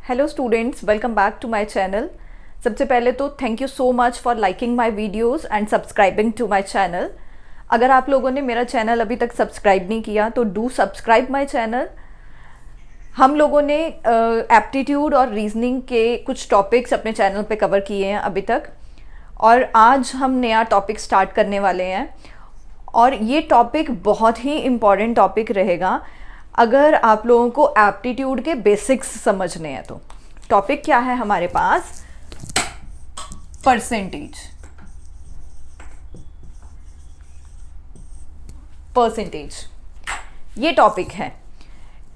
Hello students, welcome back to my channel. सबसे पहले तो thank you so much for liking my videos and subscribing to my channel. अगर आप लोगों ने मेरा चैनल अभी तक सब्सक्राइब नहीं किया तो डू सब्सक्राइब माय चैनल। हम लोगों ने एप्टीट्यूड और रीजनिंग के कुछ टॉपिक्स अपने चैनल पे कवर किए हैं अभी तक, और आज हम नया टॉपिक स्टार्ट करने वाले हैं। और ये टॉपिक बहुत ही इम्पॉर्टेंट टॉपिक रहेगा अगर आप लोगों को एप्टीट्यूड के बेसिक्स समझने हैं। तो टॉपिक क्या है हमारे पास? परसेंटेज। ये टॉपिक है।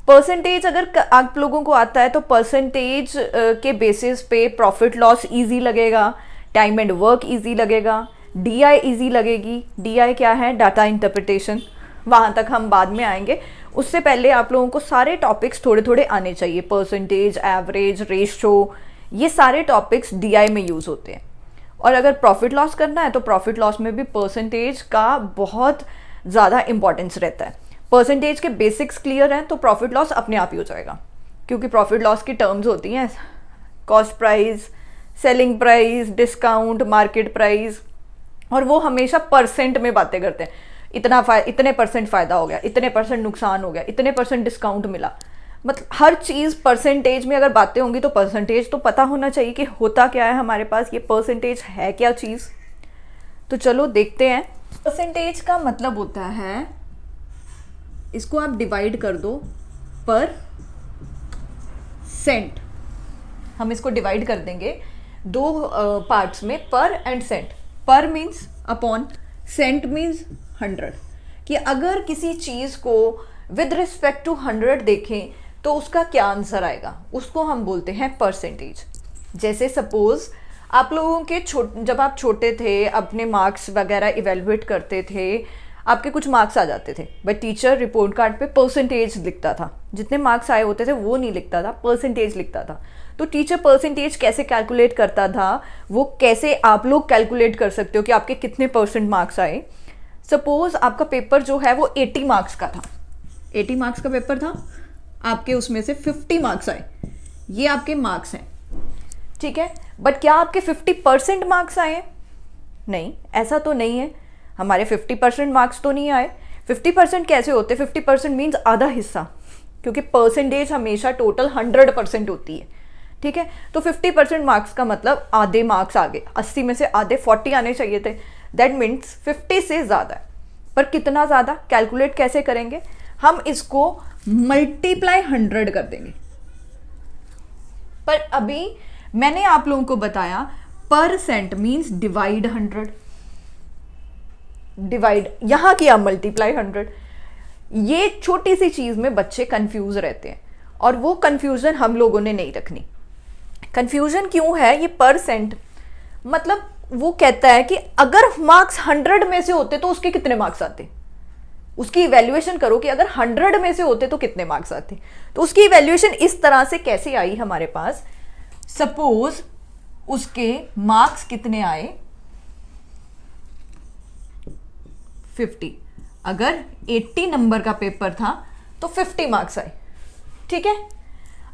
परसेंटेज अगर आप लोगों को आता है तो परसेंटेज के बेसिस पे प्रॉफिट लॉस इजी लगेगा, टाइम एंड वर्क इजी लगेगा, डीआई इजी लगेगी। डीआई क्या है? Data interpretation. वहाँ तक हम बाद में आएंगे। उससे पहले आप लोगों को सारे टॉपिक्स थोड़े थोड़े आने चाहिए। परसेंटेज, एवरेज, रेशो, ये सारे टॉपिक्स डीआई में यूज़ होते हैं। और अगर प्रॉफिट लॉस करना है तो प्रॉफिट लॉस में भी परसेंटेज का बहुत ज़्यादा इंपॉर्टेंस रहता है। परसेंटेज के बेसिक्स क्लियर हैं तो प्रॉफिट लॉस अपने आप ही हो जाएगा, क्योंकि प्रॉफिट लॉस की टर्म्स होती हैं cost price, selling price, discount, market price, और वो हमेशा परसेंट में बातें करते हैं। इतने परसेंट फ़ायदा हो गया, इतने परसेंट नुकसान हो गया, इतने परसेंट डिस्काउंट मिला। मतलब हर चीज़ परसेंटेज में अगर बातें होंगी तो परसेंटेज तो पता होना चाहिए कि होता क्या है हमारे पास, ये परसेंटेज है क्या चीज़। तो चलो देखते हैं। परसेंटेज का मतलब होता है, इसको आप डिवाइड कर दो पर सेंट। हम इसको डिवाइड कर देंगे दो पार्ट्स में, पर एंड सेंट। पर मीन्स अपॉन, सेंट मीन्स 100। कि अगर किसी चीज़ को विद रिस्पेक्ट टू 100 देखें तो उसका क्या आंसर आएगा, उसको हम बोलते हैं परसेंटेज। जैसे सपोज आप लोगों के जब आप छोटे थे, अपने मार्क्स वगैरह इवेलुएट करते थे, आपके कुछ मार्क्स आ जाते थे, बट टीचर रिपोर्ट कार्ड पे परसेंटेज लिखता था। जितने मार्क्स आए होते थे वो नहीं लिखता था, परसेंटेज लिखता था। तो टीचर परसेंटेज कैसे कैलकुलेट करता था, वो कैसे आप लोग कैलकुलेट कर सकते हो कि आपके कितने परसेंट मार्क्स आए। सपोज आपका पेपर जो है वो 80 मार्क्स का था, 80 मार्क्स का पेपर था, आपके उसमें से 50 मार्क्स आए, ये आपके मार्क्स हैं, ठीक है। बट क्या आपके 50% मार्क्स आए? नहीं, ऐसा तो नहीं है। हमारे 50% मार्क्स तो नहीं आए। 50% कैसे होते? 50% मीन्स आधा हिस्सा, क्योंकि परसेंटेज हमेशा टोटल 100% होती है, ठीक है। तो 50% मार्क्स का मतलब आधे मार्क्स आ गए। 80 में से आधे 40 आने चाहिए थे, दैट मीन्स 50 से ज़्यादा है। पर कितना ज़्यादा कैलकुलेट कैसे करेंगे? हम इसको मल्टीप्लाई 100 कर देंगे। पर अभी मैंने आप लोगों को बताया परसेंट मीन्स डिवाइड 100, डिवाइड यहां किया मल्टीप्लाई 100। ये छोटी सी चीज में बच्चे कंफ्यूज रहते हैं, और वो कंफ्यूजन हम लोगों ने नहीं रखनी। कंफ्यूजन क्यों है? ये परसेंट मतलब वो कहता है कि अगर मार्क्स 100 में से होते तो उसके कितने मार्क्स आते, उसकी इवैल्यूएशन करो कि अगर 100 में से होते तो कितने मार्क्स आते। तो उसकी इवैल्यूएशन इस तरह से कैसे आई हमारे पास? सपोज उसके मार्क्स कितने आए? 50। अगर 80 नंबर का पेपर था तो 50 मार्क्स आए, ठीक है।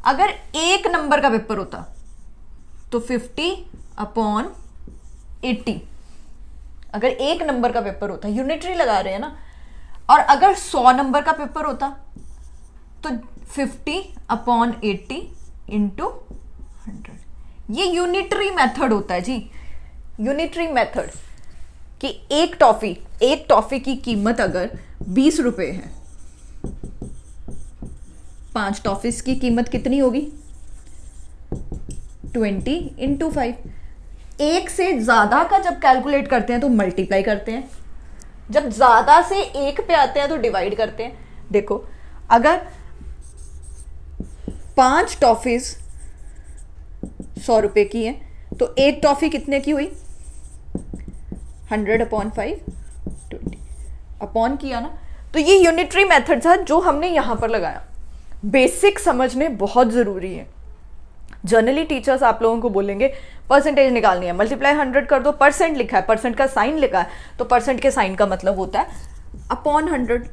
अगर 1 नंबर का पेपर होता तो 50/80। अगर 1 नंबर का पेपर होता, यूनिटरी लगा रहे हैं ना। और अगर 100 नंबर का पेपर होता तो 50/80 इंटू 100। ये यूनिटरी मेथड होता है जी, यूनिटरी मेथड। कि एक टॉफी की कीमत अगर 20 रुपए है, 5 टॉफीज की कीमत कितनी होगी? 20 इंटू 5। एक से ज्यादा का जब कैलकुलेट करते हैं तो मल्टीप्लाई करते हैं, जब ज्यादा से एक पे आते हैं तो डिवाइड करते हैं। देखो, अगर 5 टॉफीज 100 रुपए की है तो एक टॉफी कितने की हुई? 100/5, 20 अपॉन किया ना। तो ये यूनिटरी मेथड था जो हमने यहां पर लगाया। बेसिक समझने बहुत जरूरी है। जनरली टीचर्स आप लोगों को बोलेंगे परसेंटेज निकालनी है, मल्टीप्लाई 100 कर दो। परसेंट लिखा है, परसेंट का साइन लिखा है, तो परसेंट के साइन का मतलब होता है अपॉन 100।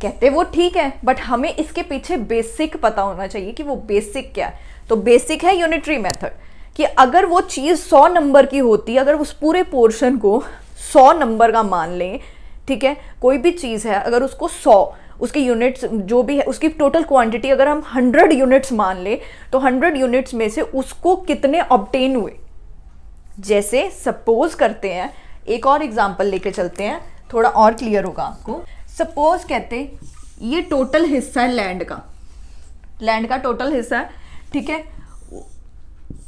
कहते वो ठीक है, बट हमें इसके पीछे बेसिक पता होना चाहिए कि वो बेसिक क्या है। तो बेसिक है यूनिटरी मेथड, कि अगर वो चीज़ 100 नंबर की होती, अगर उस पूरे पोर्शन को 100 नंबर का मान लें, ठीक है, कोई भी चीज़ है अगर उसको 100, उसकी यूनिट्स जो भी है उसकी टोटल क्वांटिटी अगर हम 100 यूनिट्स मान लें, तो 100 यूनिट्स में से उसको कितने ऑब्टेन हुए। जैसे सपोज करते हैं, एक और एग्जांपल लेके चलते हैं, थोड़ा और क्लियर होगा आपको। सपोज कहते ये टोटल हिस्सा है लैंड का टोटल हिस्सा है, ठीक है।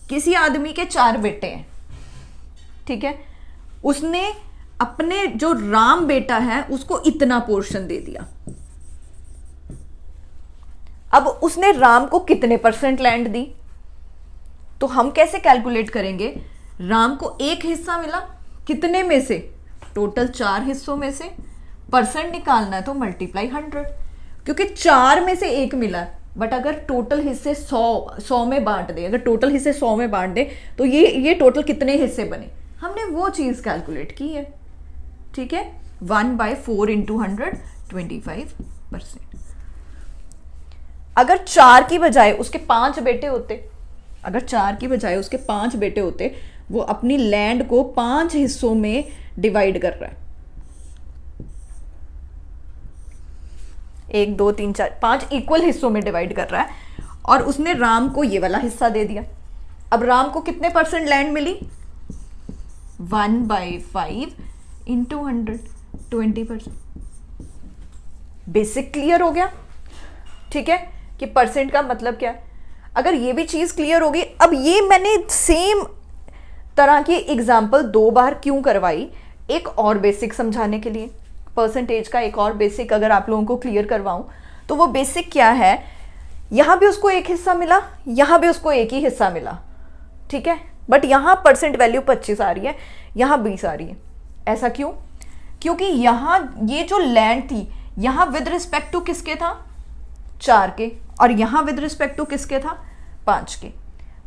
किसी आदमी के 4 बेटे हैं, ठीक है, उसने अपने जो राम बेटा है उसको इतना पोर्शन दे दिया। अब उसने राम को कितने % लैंड दी, तो हम कैसे कैलकुलेट करेंगे। राम को एक हिस्सा मिला, कितने में से, टोटल 4 हिस्सों में से, % निकालना है तो मल्टीप्लाई 100, क्योंकि 4 में से एक मिला है। बट अगर टोटल हिस्से 100 में बांट दे, अगर टोटल हिस्से 100 में बांट दे तो ये टोटल कितने हिस्से बने, हमने वो चीज कैलकुलेट की है, ठीक है। 1/4 इंटू 100 25%। अगर 4 की बजाय उसके 5 बेटे होते, अगर 4 की बजाय उसके 5 बेटे होते, वो अपनी लैंड को 5 हिस्सों में डिवाइड कर रहा है, 1 2 3 4 5 इक्वल हिस्सों में डिवाइड कर रहा है, और उसने राम को ये वाला हिस्सा दे दिया। अब राम को कितने % लैंड मिली, 1/5 इंटू 100 20%। बेसिक क्लियर हो गया, ठीक है, कि % का मतलब क्या है। अगर ये भी चीज क्लियर होगी, अब ये मैंने सेम तरह की एग्जाम्पल 2 बार क्यों करवाई, एक और बेसिक समझाने के लिए। परसेंटेज का एक और बेसिक अगर आप लोगों को क्लियर करवाऊं, तो वो बेसिक क्या है, यहां भी उसको एक हिस्सा मिला, यहां भी उसको एक ही हिस्सा मिला, ठीक है, बट यहां % वैल्यू 25 आ रही है, यहां 20 आ रही है। ऐसा क्यों, क्योंकि यहां ये जो लैंड थी, यहां विद रिस्पेक्ट टू किसके था, 4 के, और यहां विद रिस्पेक्ट टू किसके था, 5 के।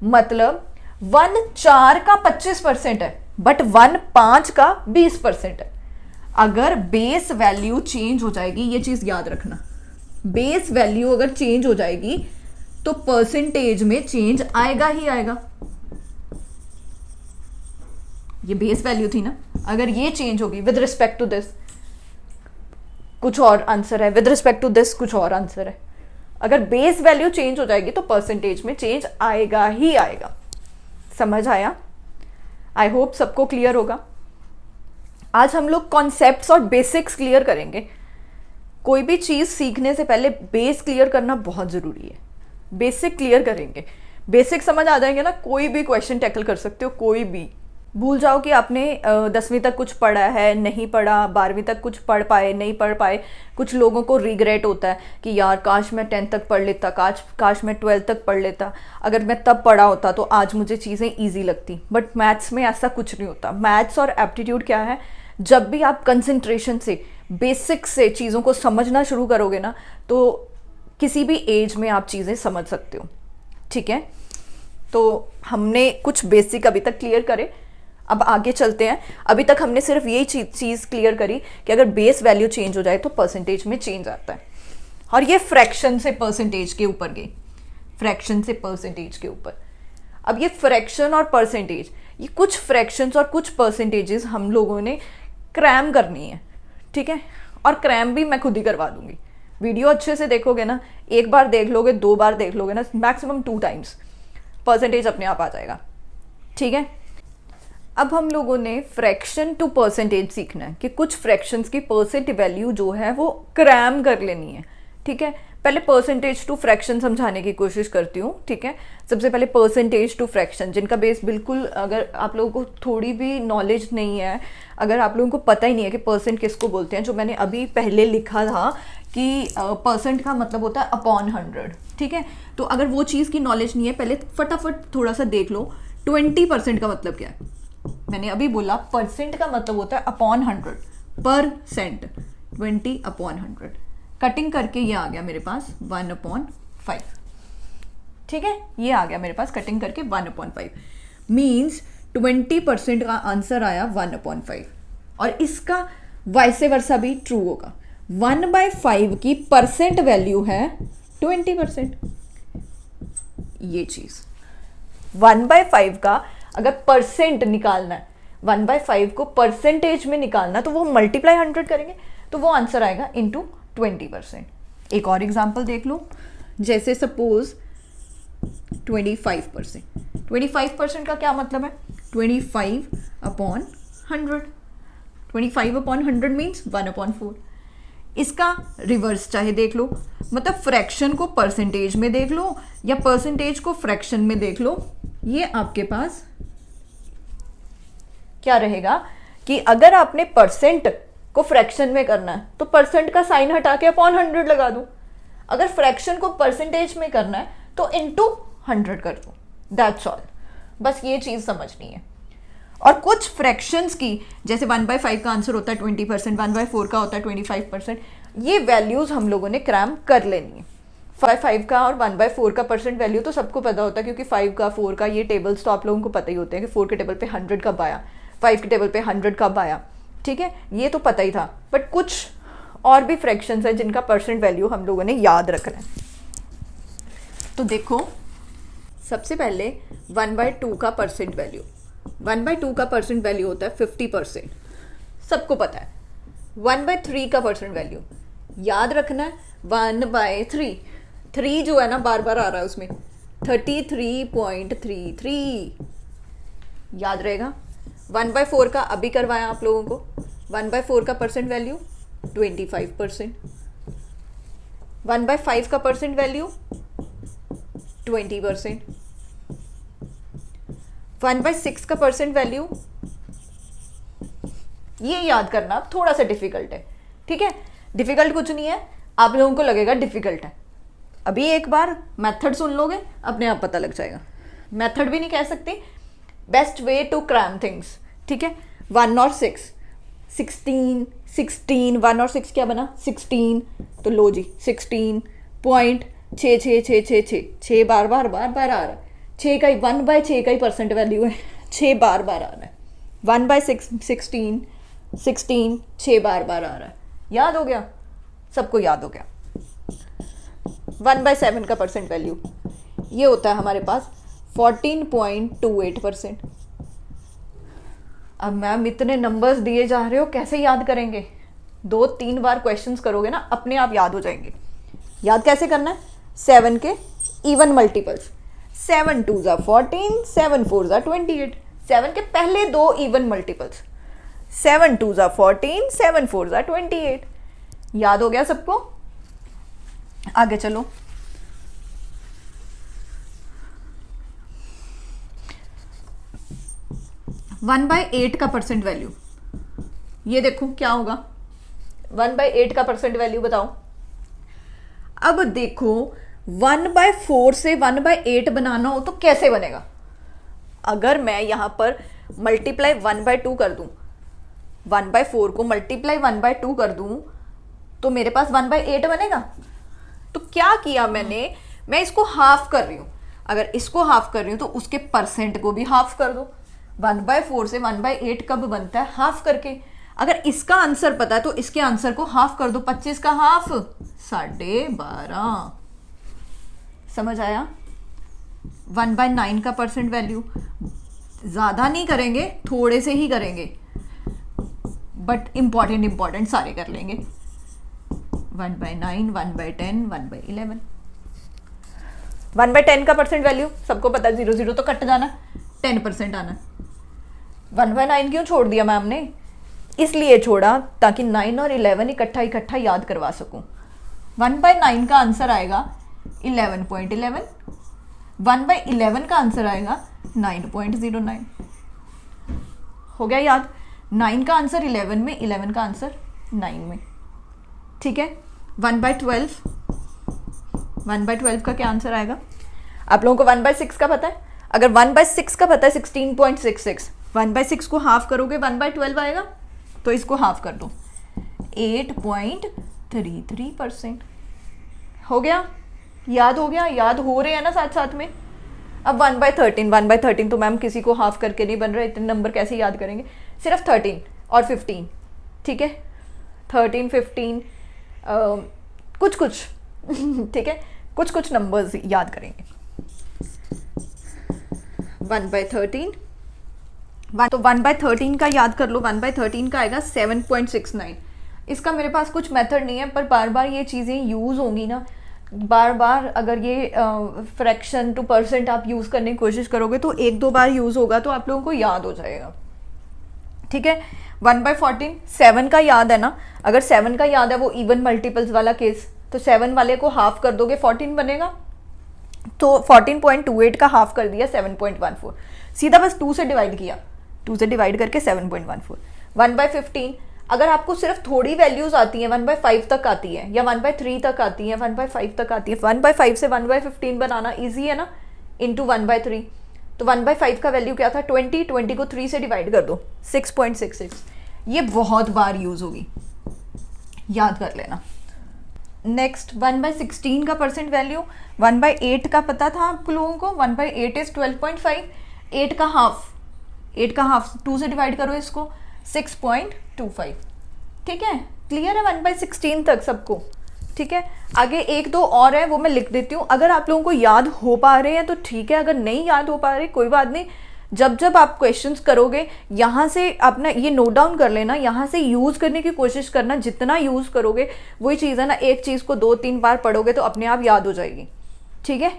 मतलब 1 4 का 25% है, बट 1 5 का 20% है। अगर बेस वैल्यू चेंज हो जाएगी, ये चीज याद रखना, बेस वैल्यू अगर चेंज हो जाएगी तो परसेंटेज में चेंज आएगा ही आएगा। ये बेस वैल्यू थी ना, अगर ये चेंज होगी विद रिस्पेक्ट टू दिस कुछ और आंसर है, विद रिस्पेक्ट टू दिस कुछ और आंसर है। अगर बेस वैल्यू चेंज हो जाएगी तो परसेंटेज में चेंज आएगा ही आएगा। समझ आया? आई होप सबको क्लियर होगा। आज हम लोग कॉन्सेप्ट्स और बेसिक्स क्लियर करेंगे। कोई भी चीज़ सीखने से पहले बेस क्लियर करना बहुत ज़रूरी है। बेसिक क्लियर करेंगे, बेसिक समझ आ जाएंगे ना, कोई भी क्वेश्चन टैकल कर सकते हो। कोई भी भूल जाओ कि आपने 10वीं तक कुछ पढ़ा है, नहीं पढ़ा, 12वीं तक कुछ पढ़ पाए, नहीं पढ़ पाए। कुछ लोगों को रिग्रेट होता है कि यार काश मैं 10th तक पढ़ लेता, काश मैं 12th तक पढ़ लेता, अगर मैं तब पढ़ा होता तो आज मुझे चीज़ें ईजी लगती। बट मैथ्स में ऐसा कुछ नहीं होता। मैथ्स और एप्टीट्यूड क्या है, जब भी आप कंसंट्रेशन से, बेसिक से चीज़ों को समझना शुरू करोगे ना, तो किसी भी एज में आप चीज़ें समझ सकते हो। ठीक है, तो हमने कुछ बेसिक अभी तक क्लियर करे, अब आगे चलते हैं। अभी तक हमने सिर्फ यही चीज़ क्लियर करी कि अगर बेस वैल्यू चेंज हो जाए तो परसेंटेज में चेंज आता है। और ये फ्रैक्शन से परसेंटेज के ऊपर गई, फ्रैक्शन से परसेंटेज के ऊपर। अब ये फ्रैक्शन और परसेंटेज, ये कुछ फ्रैक्शंस और कुछ परसेंटेजेस हम लोगों ने क्रैम करनी है, ठीक है। और क्रैम भी मैं खुद ही करवा दूंगी। वीडियो अच्छे से देखोगे ना, एक बार देख लोगे, 2 बार देख लोगे ना, मैक्सिमम 2 टाइम्स, परसेंटेज अपने आप आ जाएगा। ठीक है, अब हम लोगों ने फ्रैक्शन टू परसेंटेज सीखना है कि कुछ फ्रैक्शंस की परसेंट वैल्यू जो है वो क्रैम कर लेनी है। ठीक है, पहले परसेंटेज टू फ्रैक्शन समझाने की कोशिश करती हूँ। ठीक है, सबसे पहले परसेंटेज टू फ्रैक्शन, जिनका बेस बिल्कुल, अगर आप लोगों को थोड़ी भी नॉलेज नहीं है, अगर आप लोगों को पता ही नहीं है कि परसेंट किसको बोलते हैं, जो मैंने अभी पहले लिखा था कि परसेंट का मतलब होता है अपॉन 100। ठीक है, तो अगर वो चीज़ की नॉलेज नहीं है, पहले फटाफट थोड़ा सा देख लो। 20% का मतलब क्या है? मैंने अभी बोला परसेंट का मतलब होता है अपॉन 100, परसेंट, 20 अपॉन 100। कटिंग करके ये आ गया मेरे पास 1/5। ठीक है, ये आ गया मेरे पास कटिंग करके 1/5, मीन्स 20% का आंसर आया 1/5। और इसका वाइसे वर्सा भी ट्रू होगा। 1/5 की परसेंट वैल्यू है 20%। ये चीज 1/5 का अगर परसेंट निकालना है, 1/5 को परसेंटेज में निकालना, तो वो मल्टीप्लाई 100 करेंगे तो वो आंसर आएगा इंटू 20%। एक और एग्जांपल देख लो, जैसे सपोज 25%। 25% का क्या मतलब है? 25/100। 25/100 मीन्स 1/4। इसका रिवर्स चाहे देख लो, मतलब फ्रैक्शन को परसेंटेज में देख लो या परसेंटेज को फ्रैक्शन में देख लो, ये आपके पास क्या रहेगा कि अगर आपने परसेंट को फ्रैक्शन में करना है तो परसेंट का साइन हटा के अपॉन 100 लगा दो, अगर फ्रैक्शन को परसेंटेज में करना है तो इनटू 100 कर दो। दैट्स ऑल, बस ये चीज समझनी है। और कुछ फ्रैक्शंस की, जैसे 1/5 का आंसर होता है 20%, 1/4 का होता है 25%, ये वैल्यूज हम लोगों ने क्रैम कर लेनी है। 5 का और 1/4 का परसेंट वैल्यू तो सबको पता होता है, क्योंकि 5 का 4 का ये टेबल्स तो आप लोगों को पता ही होते हैं कि 4 के टेबल पे 100 कब आया, 5 के टेबल पे 100 कब आया, ठीक है, ये तो पता ही था। बट कुछ और भी फ्रैक्शंस हैं जिनका परसेंट वैल्यू हम लोगों ने याद रखना है। तो देखो, सबसे पहले 1/2 का परसेंट वैल्यू, 1/2 का परसेंट वैल्यू होता है 50%, सबको पता है। 1/3 का परसेंट वैल्यू याद रखना है 1/3, 3 जो है ना बार बार आ रहा है उसमें, 33.33 याद रहेगा। 1/4 का अभी करवाया आप लोगों को, 1/4 का परसेंट वैल्यू 25%, 1/5 का परसेंट वैल्यू 20%, 1/6 का परसेंट वैल्यू, ये याद करना थोड़ा सा डिफिकल्ट है, ठीक है, डिफिकल्ट कुछ नहीं है, आप लोगों को लगेगा डिफिकल्ट है। अभी एक बार मेथड सुन लोगे अपने आप पता लग जाएगा। मेथड भी नहीं कह सकती, best way to cram things, ठीक है। 1 और 6, 16, 1 और 6 क्या बना 16, तो लो जी 16.6666 बार बार आ रहा है, 6 का ही 1/6 का ही परसेंट वैल्यू है, 6 बार आ रहा है। 1/6 16, 6 बार आ रहा है, याद हो गया, सबको याद हो गया। 1/7 का परसेंट वैल्यू ये होता है हमारे पास 14.28%। अब मैम इतने नंबर्स दिए जा रहे हो, कैसे याद करेंगे? 2-3 बार क्वेश्चंस करोगे ना अपने आप याद हो जाएंगे। याद कैसे करना है? 7 के इवन मल्टीपल्स, 7 2 ज़ा 14, 7 4 ज़ा 28, 7 के पहले 2 इवन मल्टीपल्स, 7 2 ज़ा 14, 7 4 ज़ा 28। याद हो गया सबको? आगे चलो। वन बाई 8 का परसेंट वैल्यू, ये देखो क्या होगा। 1/8 का परसेंट वैल्यू बताओ। अब देखो 1/4 से 1/8 बनाना हो तो कैसे बनेगा? अगर मैं यहां पर मल्टीप्लाई 1/2 कर दूं, 1/4 को मल्टीप्लाई 1/2 कर दूं तो मेरे पास 1/8 बनेगा। तो क्या किया मैंने, मैं इसको हाफ कर रही हूं। अगर इसको हाफ कर रही हूं तो उसके परसेंट को भी हाफ कर दो। 1/4 से 1/8 कब बनता है? हाफ करके। अगर इसका आंसर पता है तो इसके आंसर को हाफ कर दो। 25 का हाफ 12.5। समझ आया? 1/9 का परसेंट वैल्यू, ज्यादा नहीं करेंगे, थोड़े से ही करेंगे, बट इंपॉर्टेंट सारे कर लेंगे। 1/9, 1/10, 1/11। 1/10 का परसेंट वैल्यू सबको पता है, 0 0 तो कट जाना, 10% आना। 1/9 क्यों छोड़ दिया मैम ने? इसलिए छोड़ा ताकि 9 और 11 इकट्ठा याद करवा सकूं। 1/9 का आंसर आएगा 11.11, 1/11 का आंसर आएगा 9.09। हो गया याद? 9 का आंसर 11 में, 11 का आंसर 9 में, ठीक है। 1/12, 1/12 का क्या आंसर आएगा? आप लोगों को 1/6 का पता है? अगर 1/6 का पता है 16.66, 1/6 को हाफ करोगे 1/12 आएगा, तो इसको हाफ कर दो 8.33%। हो गया? याद हो गया? याद हो रहे हैं ना साथ साथ में। अब 1/13, 1/13 तो मैम किसी को हाफ करके नहीं बन रहा, इतने नंबर कैसे याद करेंगे? सिर्फ 13 और 15, ठीक है। 13, 15 कुछ कुछ ठीक है, कुछ कुछ नंबर्स याद करेंगे। 1/13, तो 1/13 का याद कर लो। 1/13 का आएगा 7.69। इसका मेरे पास कुछ मेथड नहीं है, पर बार बार ये चीज़ें यूज़ होंगी ना, बार बार अगर ये फ्रैक्शन टू परसेंट आप यूज़ करने की कोशिश करोगे तो एक दो बार यूज़ होगा तो आप लोगों को याद हो जाएगा। ठीक है, 1/14 7 का याद है ना, अगर 7 का याद है वो इवन मल्टीपल्स वाला केस, तो 7 वाले को हाफ कर दोगे 14 बनेगा, तो 14.28 का हाफ कर दिया 7.14, सीधा बस 2 से डिवाइड किया, 2 से डिवाइड करके 7.14। 1/15 अगर आपको सिर्फ थोड़ी वैल्यूज आती हैं, 1/5 तक आती है या 1/3 तक आती है, 1/5 तक आती है, 1/5 से 1/15 बनाना ईजी है ना, इंटू 1/3, तो 1/5 का वैल्यू क्या था 20 को 3 से डिवाइड कर दो 6.66। ये बहुत बार यूज होगी, याद कर लेना। नेक्स्ट 1/16 का परसेंट वैल्यू, 1/8 का पता था आप लोगों को, 1/8 इज 12.5, 8 का हाफ 2 से डिवाइड करो इसको 6.25। ठीक है, क्लियर है 1/16 तक सबको। ठीक है, आगे एक दो और है वो मैं लिख देती हूँ, अगर आप लोगों को याद हो पा रहे हैं तो ठीक है, अगर नहीं याद हो पा रहे कोई बात नहीं, जब जब आप क्वेश्चंस करोगे यहाँ से अपना ये नोट डाउन कर लेना, यहाँ से यूज़ करने की कोशिश करना, जितना यूज़ करोगे वही चीज़ है ना, एक चीज़ को 2-3 बार पढ़ोगे तो अपने आप याद हो जाएगी। ठीक है,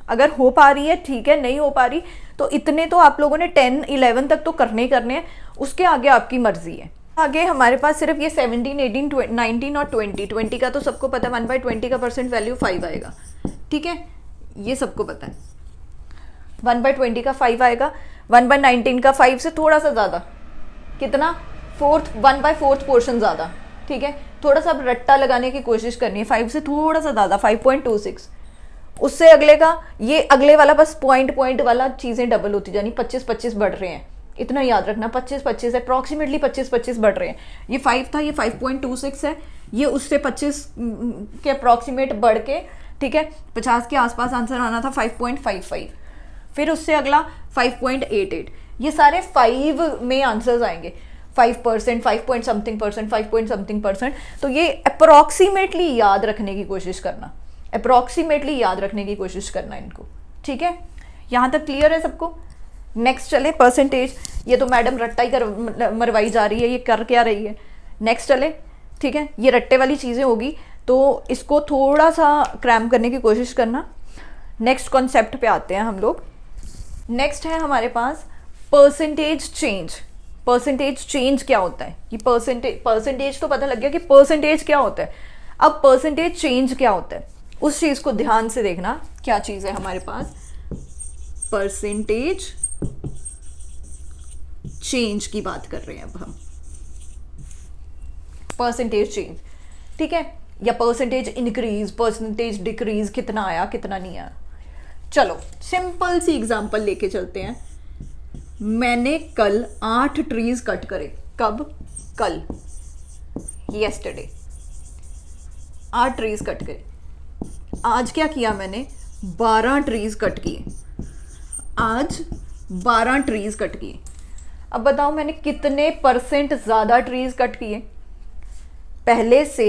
अगर हो पा रही है ठीक है, नहीं हो पा रही तो इतने तो आप लोगों ने 10-11 तक तो करने ही करने हैं, उसके आगे आपकी मर्जी है। आगे हमारे पास सिर्फ ये 17, 18, 19 और 20 का तो सबको पता है, 1/20 का परसेंट वैल्यू 5 आएगा। ठीक है, ये सबको पता है, 1/20 का 5 आएगा, 1/19 का 5 से थोड़ा सा ज़्यादा, कितना 1/4 पोर्शन ज़्यादा। ठीक है, थोड़ा सा अब रट्टा लगाने की कोशिश करनी है, 5 से थोड़ा सा ज़्यादा 5.26, उससे अगले का ये अगले वाला बस पॉइंट वाला चीज़ें डबल होती जानी, 25-25 बढ़ रहे हैं, इतना याद रखना, 25-25 अप्रॉक्सीमेटली 25-25 बढ़ रहे हैं। ये 5 था, ये 5.26 है, ये उससे 25 के अप्रॉक्सीमेट बढ़ के, ठीक है 50 के आसपास आंसर आना था 5.55, फिर उससे अगला 5.88, ये सारे 5 में आंसर्स आएंगे, 5%, 5 point something percent, 5 point something percent. तो ये अप्रॉक्सीमेटली याद रखने की कोशिश करना, अप्रॉक्सीमेटली याद रखने की कोशिश करना इनको। ठीक है, यहाँ तक क्लियर है सबको। नेक्स्ट चले परसेंटेज, ये तो मैडम रट्टा ही कर मरवाई जा रही है, ये कर क्या रही है। नेक्स्ट चले, ठीक है, ये रट्टे वाली चीज़ें होगी तो इसको थोड़ा सा क्रैम करने की कोशिश करना। नेक्स्ट कॉन्सेप्ट पे आते हैं हम लोग। नेक्स्ट है हमारे पास परसेंटेज चेंज। परसेंटेज चेंज क्या होता है, ये परसेंटेज तो पता लग गया कि परसेंटेज क्या होता है, अब परसेंटेज चेंज क्या होता है उस चीज़ को ध्यान से देखना, क्या चीज़ है हमारे पास परसेंटेज चेंज की बात कर रहे हैं अब हम, परसेंटेज चेंज। ठीक है, या परसेंटेज इंक्रीज, परसेंटेज डिक्रीज, कितना आया कितना नहीं आया। चलो सिंपल सी एग्जांपल लेके चलते हैं। मैंने कल 8 ट्रीज कट करे, कब, कल, येस्टरडे 8 ट्रीज कट करे। आज क्या किया मैंने, 12 ट्रीज कट किए, आज 12 ट्रीज कट किए। अब बताओ मैंने कितने परसेंट ज़्यादा ट्रीज कट किए, पहले से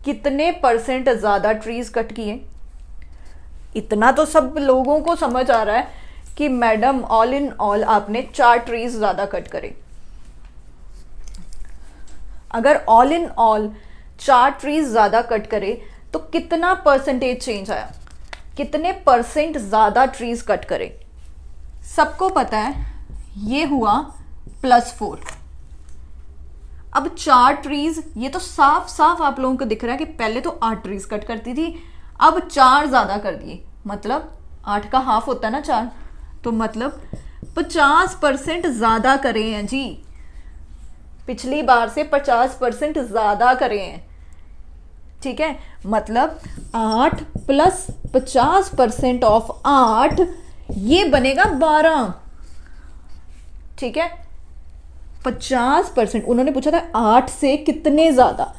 कितने परसेंट ज़्यादा ट्रीज कट किए। इतना तो सब लोगों को समझ आ रहा है कि मैडम ऑल इन ऑल आपने 4 ट्रीज ज़्यादा कट करे। अगर ऑल इन ऑल 4 ट्रीज ज़्यादा कट करे तो कितना परसेंटेज चेंज आया, कितने परसेंट ज़्यादा ट्रीज कट करे। सबको पता है ये हुआ +4। अब 4 ट्रीज, ये तो साफ साफ आप लोगों को दिख रहा है कि पहले तो 8 ट्रीज कट करती थी, अब 4 ज़्यादा कर दिए, मतलब 8 का हाफ होता है ना 4, तो मतलब 50% ज़्यादा करे हैं जी, पिछली बार से 50% ज़्यादा करे हैं। ठीक है, मतलब 8 + 50% ऑफ 8 ये बनेगा 12। ठीक है, 50%, उन्होंने पूछा था 8 से कितने ज़्यादा,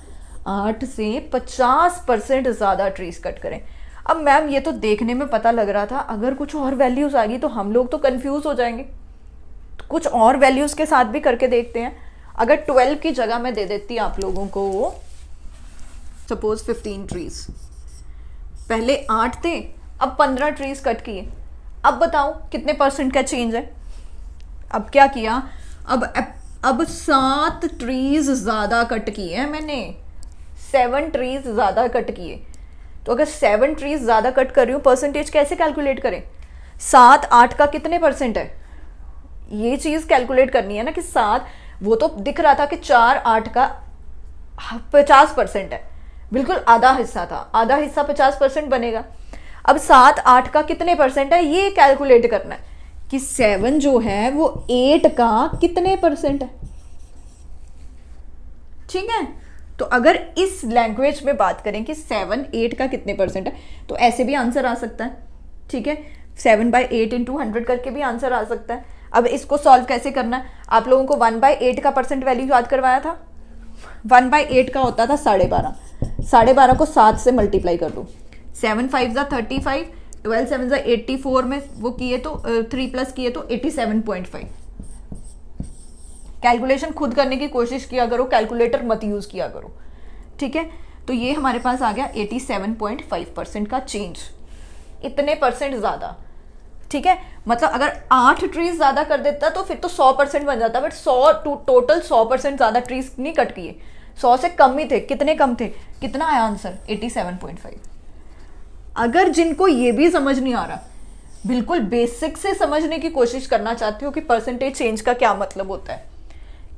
8 से 50% ज़्यादा ट्रीज कट करें। अब मैम ये तो देखने में पता लग रहा था, अगर कुछ और वैल्यूज़ आ गई तो हम लोग तो कंफ्यूज हो जाएंगे, तो कुछ और वैल्यूज़ के साथ भी करके देखते हैं। अगर 12 की जगह मैं दे देती आप लोगों को सपोज 15 ट्रीज, पहले 8 थे, अब 15 ट्रीज कट किए। अब बताओ कितने परसेंट का चेंज है। अब क्या किया, अब 7 ट्रीज ज़्यादा कट किए हैं मैंने, 7 ट्रीज ज़्यादा कट किए। तो अगर 7 ट्रीज ज़्यादा कट कर रही हूँ, परसेंटेज कैसे कैलकुलेट करें? 7 8 का कितने परसेंट है, ये चीज़ कैलकुलेट करनी है ना कि 7, वो तो दिख रहा था कि 4 8 का 50% है, बिल्कुल आधा हिस्सा था, आधा हिस्सा 50% बनेगा। अब 7 8 का कितने परसेंट है, ये कैलकुलेट करना है कि 7 जो है वो 8 का कितने परसेंट है। ठीक है, तो अगर इस लैंग्वेज में बात करें कि 7 8 का कितने परसेंट है, तो ऐसे भी आंसर आ सकता है। ठीक है, 7/8 × 100 करके भी आंसर आ सकता है। अब इसको सॉल्व कैसे करना है, आप लोगों को 1/8 का परसेंट वैल्यू याद करवाया था। 1/8 का होता था 12.5, 12.5 को 7 से मल्टीप्लाई कर दो, 7 5 35, 12 7 84 में वो किए तो 3 प्लस किए तो 87.5। कैलकुलेशन खुद करने की कोशिश किया करो, कैलकुलेटर मत यूज किया करो। ठीक है, तो ये हमारे पास आ गया 87.5% का चेंज, इतने परसेंट ज़्यादा। ठीक है, मतलब अगर 8 ट्रीज ज़्यादा कर देता तो फिर तो 100% बन जाता, बट 100 टोटल 100% ज़्यादा ट्रीज नहीं कट किए, 100 से कम ही थे। कितने कम थे, कितना आया आंसर, 87.5। अगर जिनको ये भी समझ नहीं आ रहा, बिल्कुल बेसिक से समझने की कोशिश करना चाहते हो कि परसेंटेज चेंज का क्या मतलब होता है,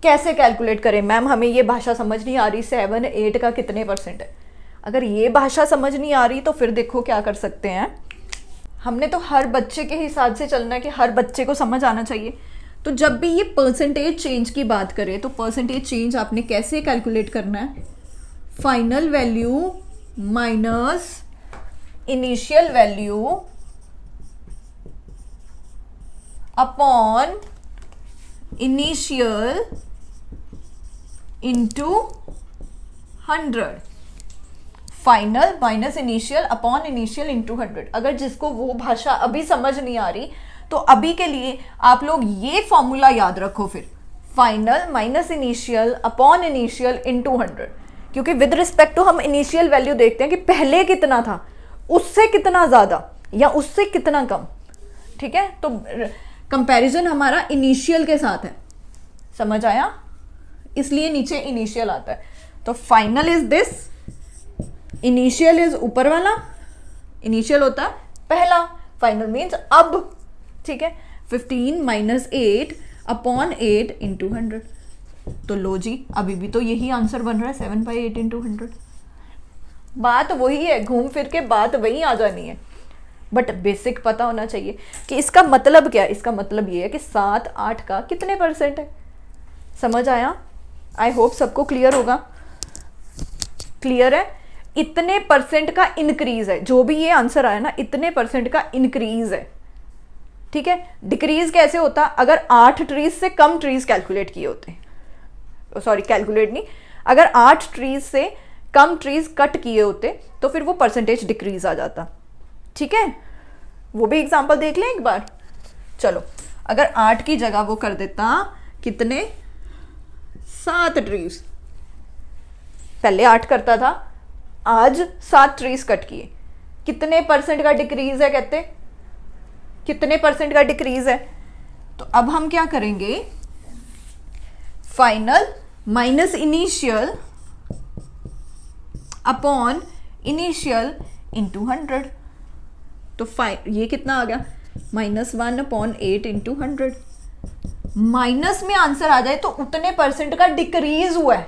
कैसे कैलकुलेट करें, मैम हमें ये भाषा समझ नहीं आ रही, 7 8 का कितने परसेंट है, अगर ये भाषा समझ नहीं आ रही तो फिर देखो क्या कर सकते हैं। हमने तो हर बच्चे के हिसाब से चलना है कि हर बच्चे को समझ आना चाहिए। तो जब भी ये परसेंटेज चेंज की बात करें तो परसेंटेज चेंज आपने कैसे कैलकुलेट करना है, final value minus initial value upon initial into 100, final minus initial upon initial into 100। अगर जिसको वो भाषा अभी समझ नहीं आ रही तो अभी के लिए आप लोग ये फॉर्मूला याद रखो, फिर final minus initial upon initial into 100, क्योंकि विद रिस्पेक्ट टू हम इनिशियल वैल्यू देखते हैं कि पहले कितना था, उससे कितना ज़्यादा या उससे कितना कम। ठीक है, तो कंपैरिजन हमारा इनिशियल के साथ है, समझ आया, इसलिए नीचे इनिशियल आता है। तो final is this, initial is ऊपर वाला, इनिशियल होता है पहला, फाइनल मीन्स अब। ठीक है, 15 माइनस 8 अपॉन 8 इंटू 100। तो लो जी, अभी भी तो यही आंसर बन रहा है, 7/8 इंटू 100। बात वही है, घूम फिर के बात वही आ जानी है, बट बेसिक पता होना चाहिए कि इसका मतलब क्या है। इसका मतलब ये है कि 7 8 का कितने परसेंट है। समझ आया? आई होप सबको क्लियर होगा। क्लियर है? इतने परसेंट का इंक्रीज है, जो भी ये आंसर आया ना, इतने परसेंट का इंक्रीज है। ठीक है, डिक्रीज कैसे होता, अगर 8 ट्रीज से कम ट्रीज कैलकुलेट किए होते, सॉरी कैलकुलेट नहीं, अगर 8 ट्रीज से कम ट्रीज कट किए होते तो फिर वो परसेंटेज डिक्रीज आ जाता। ठीक है, वो भी एग्जांपल देख लें एक बार। चलो, अगर 8 की जगह वो कर देता कितने, 7 ट्रीज, पहले 8 करता था, आज 7 ट्रीज कट किए, कितने परसेंट का डिक्रीज है, कहते कितने परसेंट का डिक्रीज है। तो अब हम क्या करेंगे, final minus initial upon initial into 100। तो ये कितना आ गया, -1 अपॉन 8 इंटू 100। माइनस में आंसर आ जाए तो उतने परसेंट का डिक्रीज हुआ है,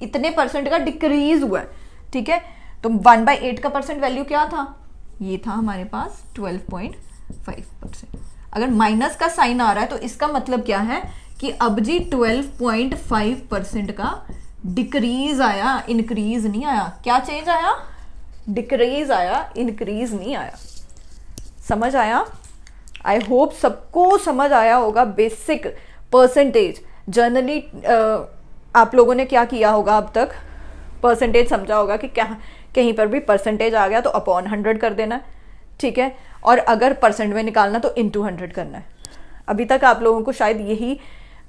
इतने परसेंट का डिक्रीज हुआ है। ठीक है, तो 1/8 का परसेंट वैल्यू क्या था, ये था हमारे पास 12.5%। अगर माइनस का साइन आ रहा है तो इसका मतलब क्या है कि अब जी 12.5% का डिक्रीज आया, इंक्रीज नहीं आया। क्या चेंज आया, डिक्रीज आया, इंक्रीज नहीं आया। समझ आया? आई होप सबको समझ आया होगा बेसिक परसेंटेज। जनरली आप लोगों ने क्या किया होगा अब तक, परसेंटेज समझा होगा कि क्या कहीं पर भी परसेंटेज आ गया तो अपॉन 100 कर देना है। ठीक है, और अगर परसेंट में निकालना तो इंटू 100 करना है। अभी तक आप लोगों को शायद यही,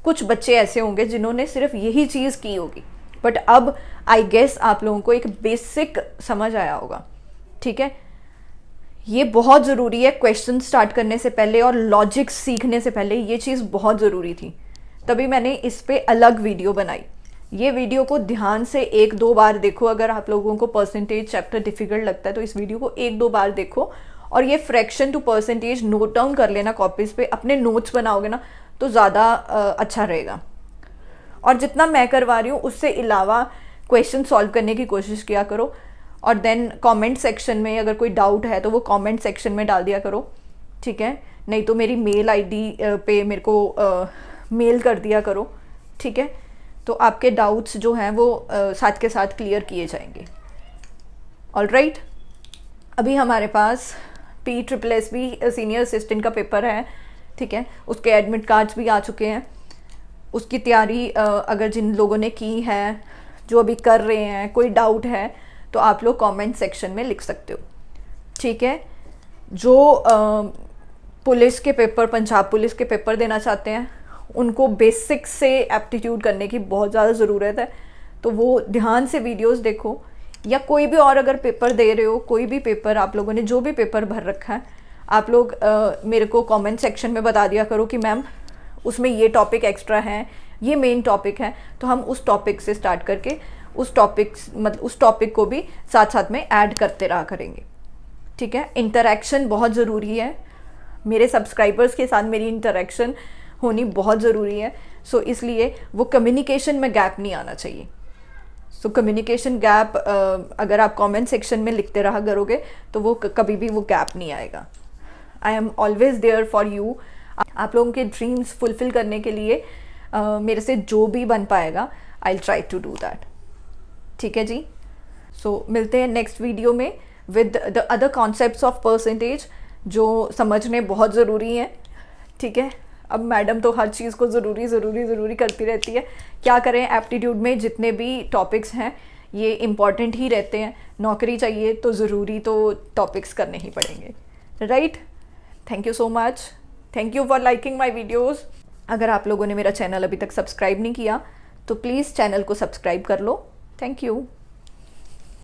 कुछ बच्चे ऐसे होंगे जिन्होंने सिर्फ यही चीज़ की होगी, बट अब आई गेस आप लोगों को एक बेसिक समझ आया होगा, ठीक है। ये बहुत ज़रूरी है क्वेश्चन स्टार्ट करने से पहले और लॉजिक सीखने से पहले, ये चीज़ बहुत ज़रूरी थी, तभी मैंने इस पे अलग वीडियो बनाई। ये वीडियो को ध्यान से 1-2 बार देखो। अगर आप लोगों को परसेंटेज चैप्टर डिफिकल्ट लगता है तो इस वीडियो को 1-2 बार देखो, और ये fraction to percentage note down कर लेना कॉपीज़ पे, अपने नोट्स बनाओगे ना तो ज़्यादा अच्छा रहेगा। और जितना मैं करवा रही हूँ उससे अलावा क्वेश्चन सॉल्व करने की कोशिश किया करो, और देन कमेंट सेक्शन में अगर कोई डाउट है तो वो कमेंट सेक्शन में डाल दिया करो, ठीक है। नहीं तो मेरी मेल आईडी पे मेरे को मेल कर दिया करो, ठीक है। तो आपके डाउट्स जो हैं वो साथ के साथ क्लियर किए जाएंगे। ऑलराइट, अभी हमारे पास PSSB सीनियर असिस्टेंट का पेपर है, ठीक है। उसके एडमिट कार्ड्स भी आ चुके हैं। उसकी तैयारी अगर जिन लोगों ने की है, जो अभी कर रहे हैं, कोई डाउट है तो आप लोग कमेंट सेक्शन में लिख सकते हो, ठीक है। जो पुलिस के पेपर, पंजाब पुलिस के पेपर देना चाहते हैं, उनको बेसिक से एप्टीट्यूड करने की बहुत ज़्यादा ज़रूरत है, तो वो ध्यान से वीडियोस देखो। या कोई भी और अगर पेपर दे रहे हो, कोई भी पेपर आप लोगों ने जो भी पेपर भर रखा है, आप लोग मेरे को कमेंट सेक्शन में बता दिया करो कि मैम उसमें ये टॉपिक एक्स्ट्रा है, ये मेन टॉपिक है, तो हम उस टॉपिक से स्टार्ट करके उस टॉपिक को भी साथ साथ में ऐड करते रहा करेंगे, ठीक है। इंटरेक्शन बहुत ज़रूरी है, मेरे सब्सक्राइबर्स के साथ मेरी इंटरेक्शन होनी बहुत ज़रूरी है। सो इसलिए वो कम्युनिकेशन में गैप नहीं आना चाहिए। सो कम्युनिकेशन गैप अगर आप कमेंट सेक्शन में लिखते रहा करोगे तो वो कभी भी वो गैप नहीं आएगा। I am always there for you. आप लोगों के ड्रीम्स फुलफिल करने के लिए मेरे से जो भी बन पाएगा I will try to do that, ठीक है जी। सो मिलते हैं नेक्स्ट वीडियो में with the other concepts of percentage जो समझने बहुत ज़रूरी हैं, ठीक है। अब मैडम तो हर चीज़ को ज़रूरी करती रहती है, क्या करें, एप्टीट्यूड में जितने भी टॉपिक्स हैं ये इम्पॉर्टेंट ही रहते हैं। नौकरी चाहिए तो ज़रूरी तो टॉपिक्स करने ही पड़ेंगे, right. Thank you so much, thank you for liking my videos. अगर आप लोगों ने मेरा चैनल अभी तक सब्सक्राइब नहीं किया तो प्लीज़ चैनल को सब्सक्राइब कर लो। Thank you.